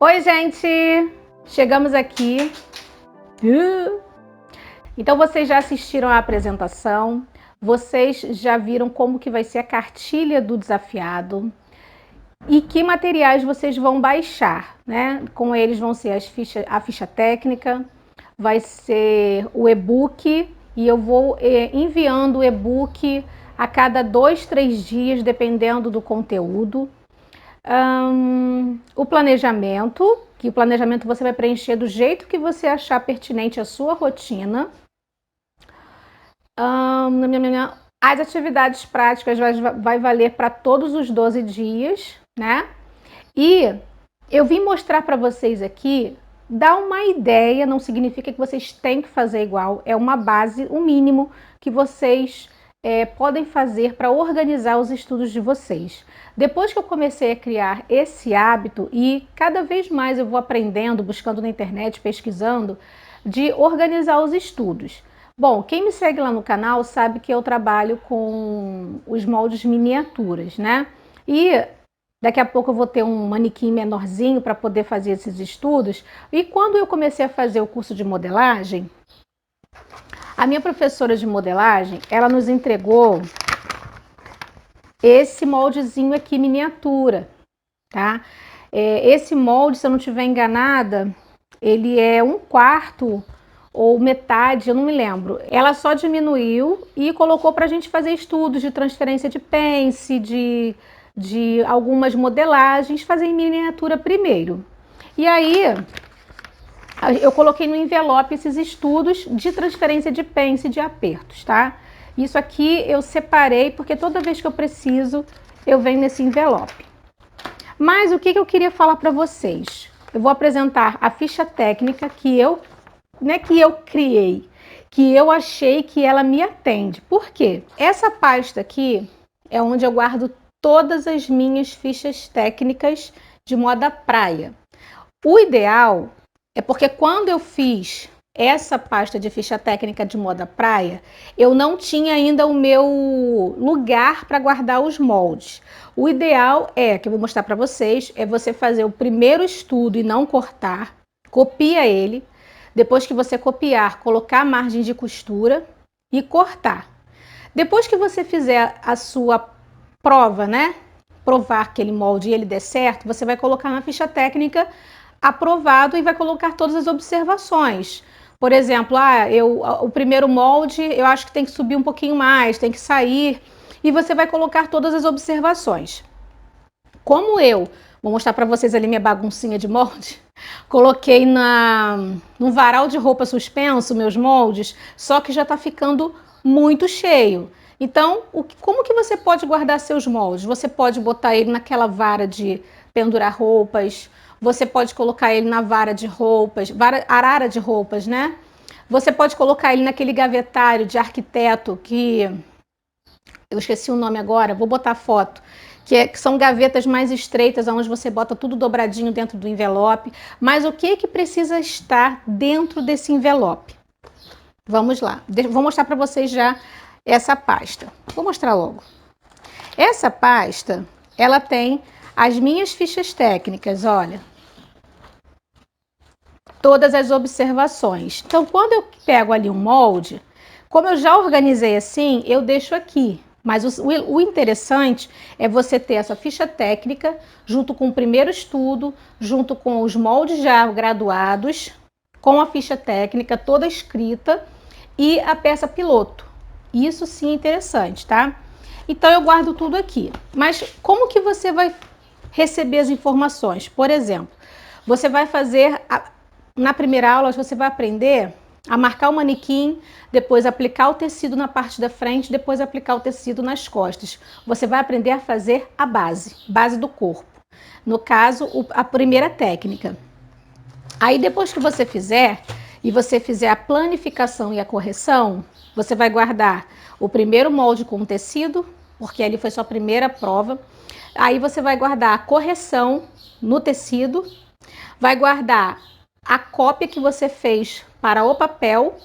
Oi, gente! Chegamos aqui. Então, vocês já assistiram à apresentação, vocês já viram como que vai ser a cartilha do desafiado e que materiais vocês vão baixar, né? Com eles vão ser a ficha técnica, vai ser o e-book e eu vou enviando o e-book a cada 2, 3 dias, dependendo do conteúdo. O planejamento, que o planejamento você vai preencher do jeito que você achar pertinente à sua rotina. As atividades práticas vai valer para todos os 12 dias, né? E eu vim mostrar para vocês aqui, dar uma ideia, não significa que vocês têm que fazer igual, é uma base, o mínimo que vocês podem fazer para organizar os estudos de vocês. Depois que eu comecei a criar esse hábito e cada vez mais eu vou aprendendo, buscando na internet, pesquisando, de organizar os estudos. Bom, quem me segue lá no canal sabe que eu trabalho com os moldes miniaturas, né? E daqui a pouco eu vou ter um manequim menorzinho para poder fazer esses estudos. E quando eu comecei a fazer o curso de modelagem, a minha professora de modelagem, ela nos entregou esse moldezinho aqui, miniatura, tá? Esse molde, se eu não estiver enganada, ele é 1/4 ou metade, eu não me lembro. Ela só diminuiu e colocou para a gente fazer estudos de transferência de pence, de algumas modelagens, fazer em miniatura primeiro. E aí eu coloquei no envelope esses estudos de transferência de pence, de apertos, tá? Isso aqui eu separei porque toda vez que eu preciso, eu venho nesse envelope. Mas o que eu queria falar para vocês? Eu vou apresentar a ficha técnica que eu criei, que eu achei que ela me atende. Por quê? Essa pasta aqui é onde eu guardo todas as minhas fichas técnicas de moda praia. O ideal é porque quando eu fiz essa pasta de ficha técnica de moda praia, eu não tinha ainda o meu lugar para guardar os moldes. O ideal que eu vou mostrar para vocês, é você fazer o primeiro estudo e não cortar, copia ele, depois que você copiar, colocar a margem de costura e cortar. Depois que você fizer a sua prova, né? Provar aquele molde e ele der certo, você vai colocar na ficha técnica aprovado e vai colocar todas as observações. Por exemplo, o primeiro molde eu acho que tem que subir um pouquinho mais, tem que sair, e você vai colocar todas as observações. Como eu vou mostrar para vocês ali minha baguncinha de molde, coloquei no varal de roupa suspenso meus moldes, só que já está ficando muito cheio. Então, como que você pode guardar seus moldes? Você pode botar ele naquela vara de pendurar roupas, você pode colocar ele na vara de roupas, arara de roupas, né? Você pode colocar ele naquele gavetário de arquiteto que eu esqueci o nome agora, vou botar a foto, que são gavetas mais estreitas, onde você bota tudo dobradinho dentro do envelope. Mas o que precisa estar dentro desse envelope? Vamos lá, vou mostrar para vocês já essa pasta. Vou mostrar logo. Essa pasta, ela tem as minhas fichas técnicas, olha. Todas as observações. Então, quando eu pego ali um molde, como eu já organizei assim, eu deixo aqui. Mas o interessante é você ter essa ficha técnica junto com o primeiro estudo, junto com os moldes já graduados, com a ficha técnica toda escrita e a peça piloto. Isso sim é interessante, tá? Então eu guardo tudo aqui. Mas como que você vai receber as informações? Por exemplo, você vai fazer na primeira aula, você vai aprender a marcar o manequim, depois aplicar o tecido na parte da frente, depois aplicar o tecido nas costas. Você vai aprender a fazer a base do corpo. No caso, a primeira técnica. Aí depois que você fizer, e você fizer a planificação e a correção, você vai guardar o primeiro molde com o tecido, porque ali foi sua primeira prova. Aí você vai guardar a correção no tecido, vai guardar a cópia que você fez para o papel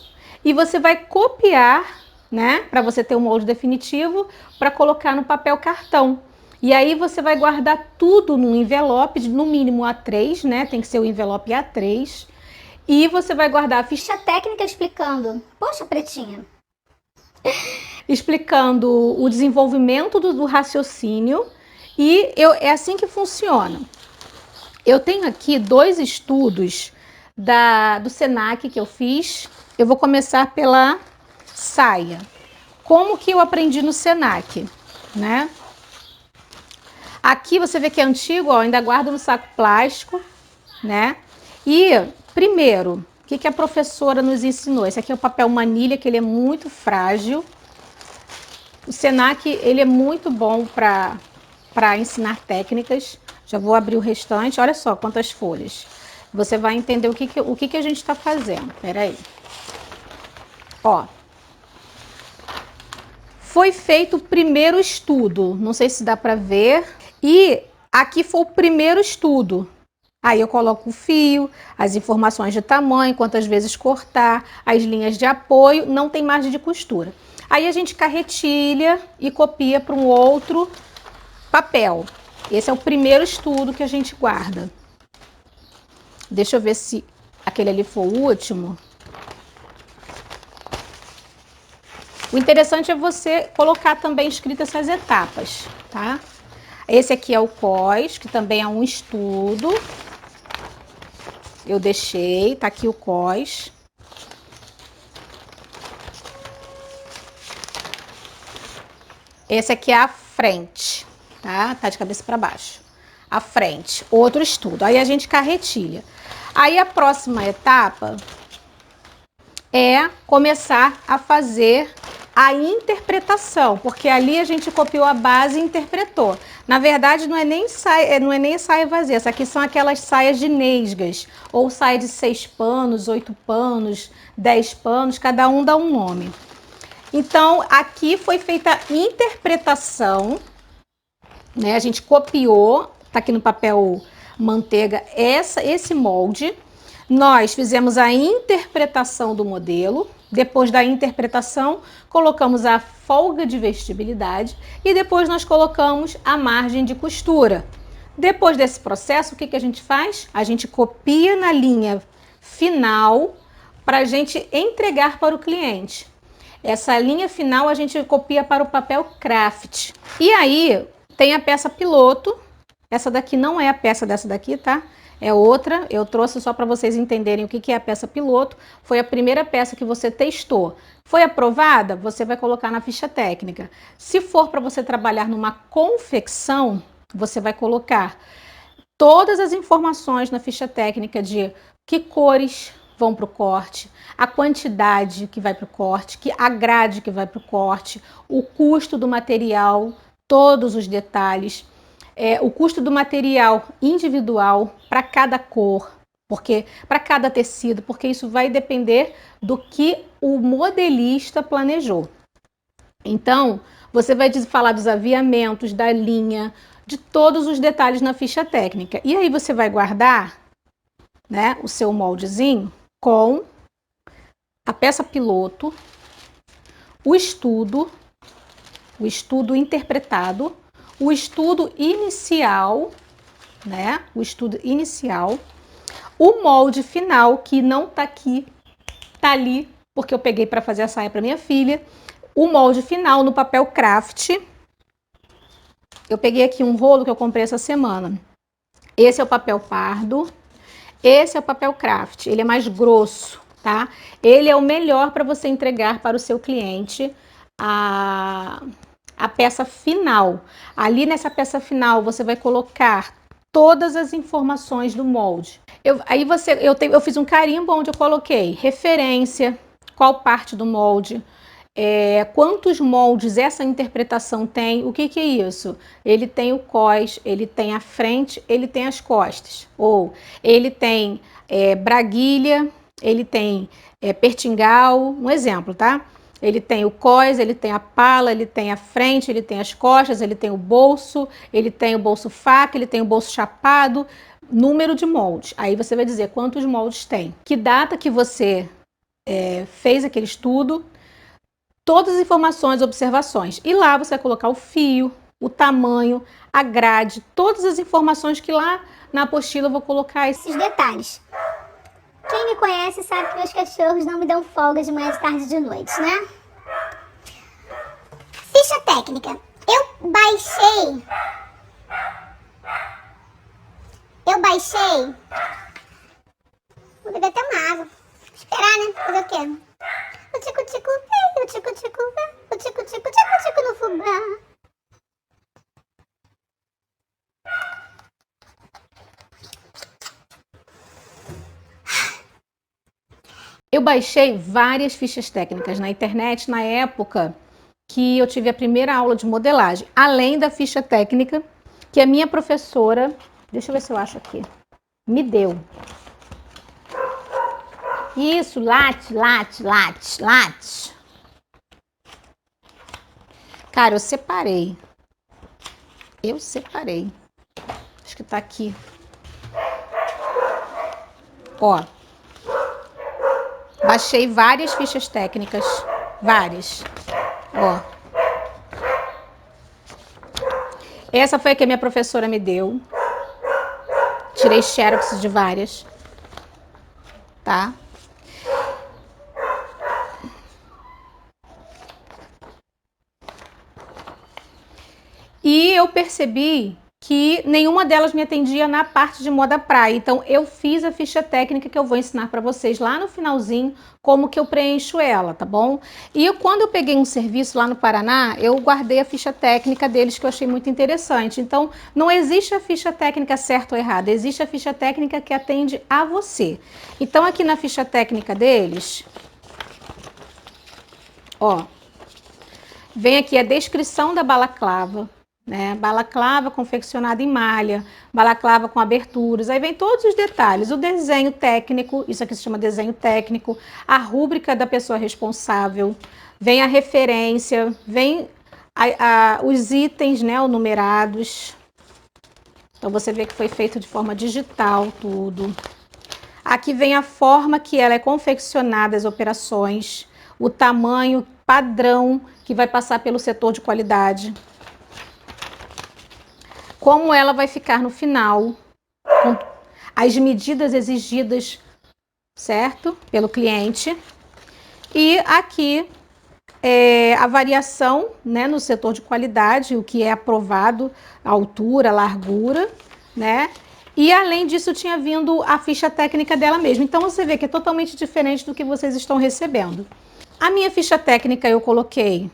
e você vai copiar, né, para você ter um molde definitivo, para colocar no papel cartão. E aí você vai guardar tudo num envelope, no mínimo A3, né? Tem que ser o envelope A3. E você vai guardar a ficha técnica explicando. Poxa, Pretinha. explicando o desenvolvimento do raciocínio. E é assim que funciona. Eu tenho aqui 2 estudos do Senac que eu fiz. Eu vou começar pela saia. Como que eu aprendi no Senac, né? Aqui você vê que é antigo, ó, ainda guardo no saco plástico, né? E, primeiro, o que a professora nos ensinou? Esse aqui é o papel manilha, que ele é muito frágil. O Senac, ele é muito bom para ensinar técnicas. Já vou abrir o restante. Olha só quantas folhas. Você vai entender o que a gente está fazendo. Pera aí. Ó. Foi feito o primeiro estudo. Não sei se dá para ver. E aqui foi o primeiro estudo. Aí eu coloco o fio, as informações de tamanho, quantas vezes cortar, as linhas de apoio, não tem margem de costura. Aí a gente carretilha e copia para um outro papel. Esse é o primeiro estudo que a gente guarda. Deixa eu ver se aquele ali for o último. O interessante é você colocar também escritas essas etapas, tá? Esse aqui é o COS, que também é um estudo. Eu deixei, tá aqui o COS. Esse aqui é a frente, tá? Tá de cabeça para baixo. A frente, outro estudo. Aí a gente carretilha. Aí a próxima etapa é começar a fazer a interpretação, porque ali a gente copiou a base e interpretou. Na verdade, não é nem saia vazia. Essa aqui são aquelas saias de nesgas, ou saia de 6 panos, 8 panos, 10 panos, cada um dá um nome. Então, aqui foi feita a interpretação, né? A gente copiou, tá aqui no papel manteiga, esse molde. Nós fizemos a interpretação do modelo. Depois da interpretação, colocamos a folga de vestibilidade e depois nós colocamos a margem de costura. Depois desse processo, o que a gente faz? A gente copia na linha final para a gente entregar para o cliente. Essa linha final a gente copia para o papel craft. E aí tem a peça piloto. Essa daqui não é a peça dessa daqui, tá? É outra. Eu trouxe só para vocês entenderem o que é a peça piloto. Foi a primeira peça que você testou. Foi aprovada? Você vai colocar na ficha técnica. Se for para você trabalhar numa confecção, você vai colocar todas as informações na ficha técnica de que cores vão para o corte, a quantidade que vai para o corte, a grade que vai para o corte, o custo do material, todos os detalhes, o custo do material individual para cada cor, porque para cada tecido, porque isso vai depender do que o modelista planejou. Então, você vai falar dos aviamentos, da linha, de todos os detalhes na ficha técnica. E aí você vai guardar, né, o seu moldezinho com a peça piloto, o estudo interpretado, o estudo inicial, né? O estudo inicial, o molde final, que não tá aqui, tá ali, porque eu peguei para fazer a saia para minha filha. O molde final no papel craft. Eu peguei aqui um rolo que eu comprei essa semana. Esse é o papel pardo. Esse é o papel craft. Ele é mais grosso, tá? Ele é o melhor para você entregar para o seu cliente a peça final. Ali nessa peça final você vai colocar todas as informações do molde. Eu fiz um carimbo onde eu coloquei referência, qual parte do molde, quantos moldes essa interpretação tem. O que é isso? Ele tem o cós, ele tem a frente, ele tem as costas. Ou ele tem braguilha, ele tem pertingal, um exemplo, tá? Ele tem o cós, ele tem a pala, ele tem a frente, ele tem as costas, ele tem o bolso faca, ele tem o bolso chapado, número de moldes. Aí você vai dizer quantos moldes tem. Que data que você fez aquele estudo, todas as informações, observações. E lá você vai colocar o fio, o tamanho, a grade, todas as informações que lá na apostila eu vou colocar Esses detalhes. Quem me conhece sabe que meus cachorros não me dão folga de manhã, de tarde e de noite, né? Ficha técnica. Eu baixei. Vou beber até uma água. Esperar, né? Fazer o quê? O tico-tico veio, o tico-tico veio, o tico-tico, tico-tico no fubá. Eu baixei várias fichas técnicas na internet na época que eu tive a primeira aula de modelagem, além da ficha técnica que a minha professora, deixa eu ver se eu acho aqui, me deu. Isso, late. Cara, eu separei. Acho que tá aqui. Ó. Baixei várias fichas técnicas. Várias. Ó. Essa foi a que a minha professora me deu. Tirei xerox de várias. Tá? E eu percebi que nenhuma delas me atendia na parte de moda praia. Então, eu fiz a ficha técnica que eu vou ensinar para vocês lá no finalzinho, como que eu preencho ela, tá bom? E quando eu peguei um serviço lá no Paraná, eu guardei a ficha técnica deles, que eu achei muito interessante. Então, não existe a ficha técnica certa ou errada, existe a ficha técnica que atende a você. Então, aqui na ficha técnica deles, ó, vem aqui a descrição da balaclava, né? Balaclava confeccionada em malha, balaclava com aberturas, aí vem todos os detalhes, o desenho técnico, isso aqui se chama desenho técnico, a rúbrica da pessoa responsável, vem a referência, vem os itens, né, numerados. Então você vê que foi feito de forma digital tudo. Aqui vem a forma que ela é confeccionada, as operações, o tamanho padrão que vai passar pelo setor de qualidade, como ela vai ficar no final, com as medidas exigidas, certo? Pelo cliente. E aqui a variação, né, no setor de qualidade, o que é aprovado, a altura, a largura, né? E além disso tinha vindo a ficha técnica dela mesma. Então você vê que é totalmente diferente do que vocês estão recebendo. A minha ficha técnica eu coloquei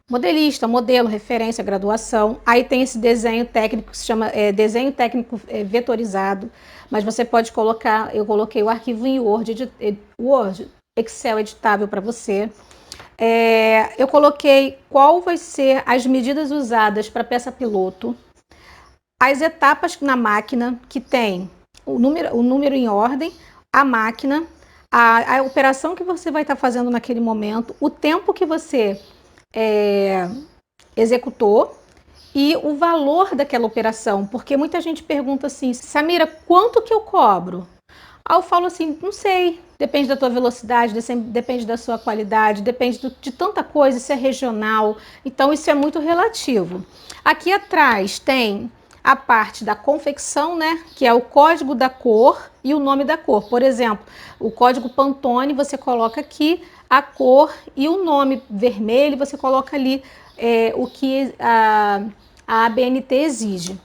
modelista, modelo, referência, graduação. Aí tem esse desenho técnico que se chama desenho técnico vetorizado, mas você pode colocar, eu coloquei o arquivo em Word, Excel editável para você. Eu coloquei qual vai ser as medidas usadas para peça piloto, as etapas na máquina, que tem o número em ordem, a máquina, a operação que você vai estar fazendo naquele momento, o tempo que você executou e o valor daquela operação, porque muita gente pergunta assim, Samira, quanto que eu cobro? Aí eu falo assim, não sei, depende da tua velocidade, depende da sua qualidade, depende de tanta coisa, isso é regional, então isso é muito relativo. Aqui atrás tem a parte da confecção, né, que é o código da cor e o nome da cor. Por exemplo, o código Pantone, você coloca aqui a cor e o nome vermelho, você coloca ali o que a ABNT exige.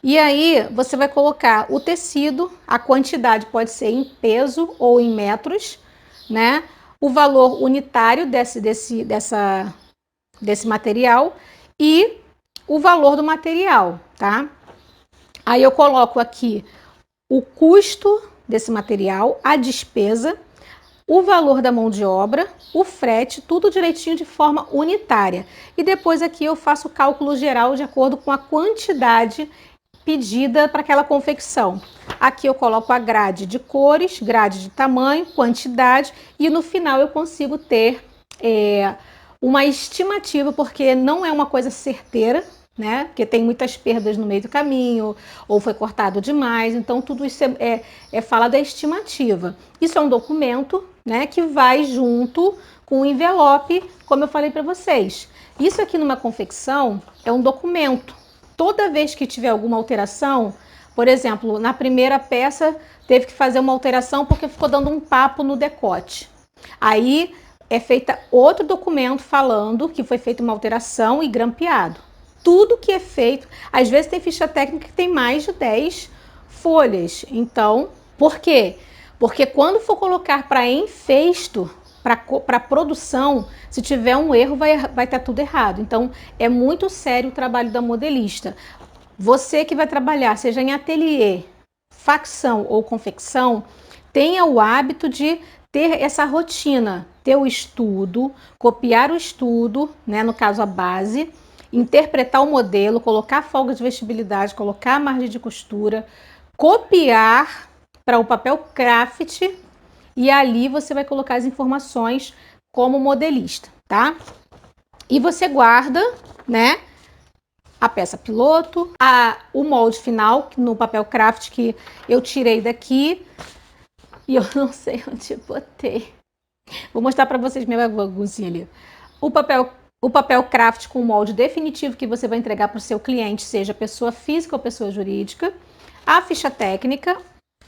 E aí você vai colocar o tecido, a quantidade pode ser em peso ou em metros, né? O valor unitário desse material e o valor do material, tá? Aí eu coloco aqui o custo desse material, a despesa, o valor da mão de obra, o frete, tudo direitinho de forma unitária. E depois aqui eu faço o cálculo geral de acordo com a quantidade pedida para aquela confecção. Aqui eu coloco a grade de cores, grade de tamanho, quantidade e no final eu consigo ter uma estimativa, porque não é uma coisa certeira, né? Porque tem muitas perdas no meio do caminho, ou foi cortado demais, então tudo isso fala da estimativa. Isso é um documento né, que vai junto com o envelope, como eu falei para vocês. Isso aqui numa confecção é um documento. Toda vez que tiver alguma alteração, por exemplo, na primeira peça teve que fazer uma alteração porque ficou dando um papo no decote. Aí é feita outro documento falando que foi feita uma alteração e grampeado. Tudo que é feito, às vezes tem ficha técnica que tem mais de 10 folhas. Então, por quê? Porque quando for colocar para enfesto, para produção, se tiver um erro, vai estar tudo errado. Então, é muito sério o trabalho da modelista. Você que vai trabalhar, seja em ateliê, facção ou confecção, tenha o hábito de ter essa rotina, ter o estudo, copiar o estudo, né, no caso a base, interpretar o modelo, colocar folga de vestibilidade, colocar a margem de costura, copiar para o papel craft e ali você vai colocar as informações como modelista, tá? E você guarda, né, a peça piloto, o molde final no papel craft que eu tirei daqui e eu não sei onde botei. Vou mostrar para vocês minha baguncinha ali. O papel craft com o molde definitivo que você vai entregar para o seu cliente, seja pessoa física ou pessoa jurídica, a ficha técnica,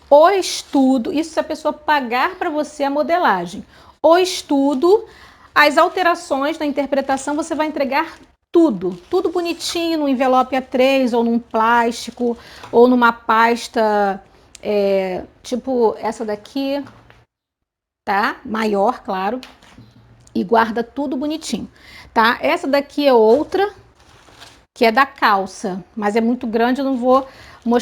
o estudo, isso se a pessoa pagar para você a modelagem, o estudo, as alterações na interpretação, você vai entregar tudo bonitinho no envelope A3 ou num plástico ou numa pasta tipo essa daqui, tá? Maior, claro, e guarda tudo bonitinho, tá? Essa daqui é outra, que é da calça, mas é muito grande, eu não vou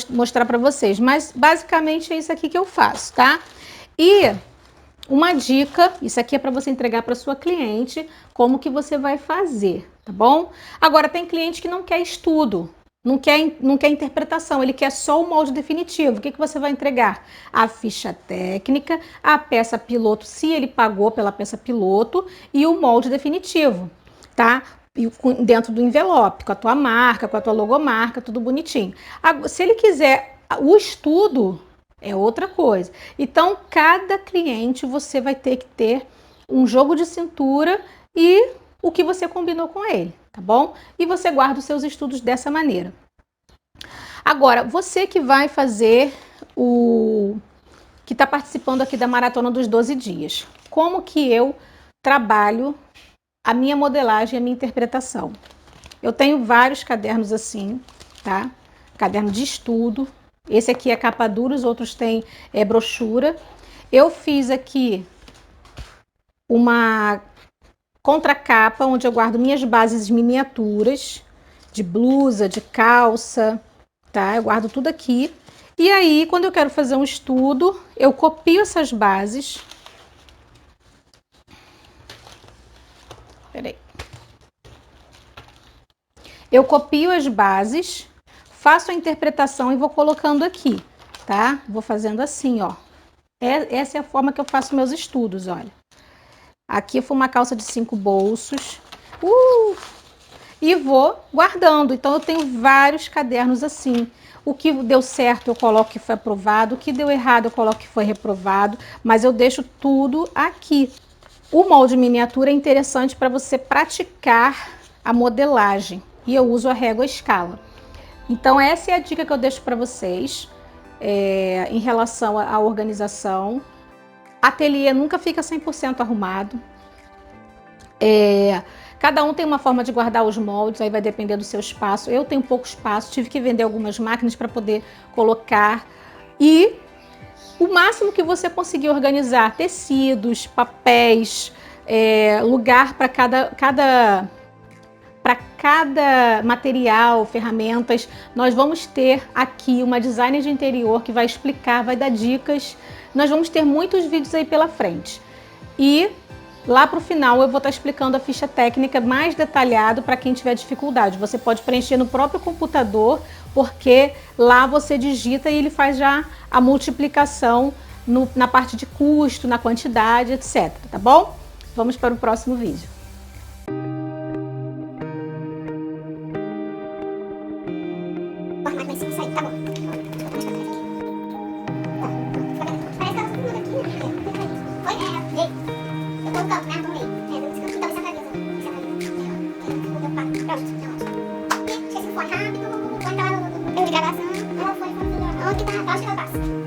mostrar para vocês, mas basicamente é isso aqui que eu faço, tá? E uma dica, isso aqui é para você entregar para sua cliente, como que você vai fazer, tá bom? Agora, tem cliente que não quer estudo, não quer interpretação, ele quer só o molde definitivo. O que você vai entregar? A ficha técnica, a peça piloto, se ele pagou pela peça piloto, e o molde definitivo, tá? Dentro do envelope, com a tua marca, com a tua logomarca, tudo bonitinho. Se ele quiser o estudo, é outra coisa. Então, cada cliente você vai ter que ter um jogo de cintura e o que você combinou com ele, tá bom? E você guarda os seus estudos dessa maneira. Agora, você que vai fazer que está participando aqui da Maratona dos 12 dias, como que eu trabalho a minha modelagem, a minha interpretação? Eu tenho vários cadernos assim, tá? Caderno de estudo. Esse aqui é capa dura, os outros têm brochura. Eu fiz aqui uma contracapa, onde eu guardo minhas bases miniaturas, de blusa, de calça, tá? Eu guardo tudo aqui. E aí, quando eu quero fazer um estudo, eu copio essas bases. Peraí. Eu copio as bases, faço a interpretação e vou colocando aqui, tá? Vou fazendo assim, ó. Essa é a forma que eu faço meus estudos, olha. Aqui foi uma calça de 5 bolsos. E vou guardando. Então, eu tenho vários cadernos assim. O que deu certo, eu coloco que foi aprovado. O que deu errado, eu coloco que foi reprovado. Mas eu deixo tudo aqui. O molde miniatura é interessante para você praticar a modelagem. E eu uso a régua escala. Então, essa é a dica que eu deixo para vocês em relação à organização. Ateliê nunca fica 100% arrumado. Cada um tem uma forma de guardar os moldes, aí vai depender do seu espaço. Eu tenho pouco espaço, tive que vender algumas máquinas para poder colocar. E o máximo que você conseguir organizar, tecidos, papéis, lugar para cada material, ferramentas. Nós vamos ter aqui uma designer de interior que vai explicar, vai dar dicas. Nós vamos ter muitos vídeos aí pela frente. E lá para o final eu vou estar explicando a ficha técnica mais detalhado para quem tiver dificuldade. Você pode preencher no próprio computador, porque lá você digita e ele faz já a multiplicação na parte de custo, na quantidade, etc. Tá bom? Vamos para o próximo vídeo. Tá bom. Parece que tava tudo aqui, né? Oi? acho que eu faço.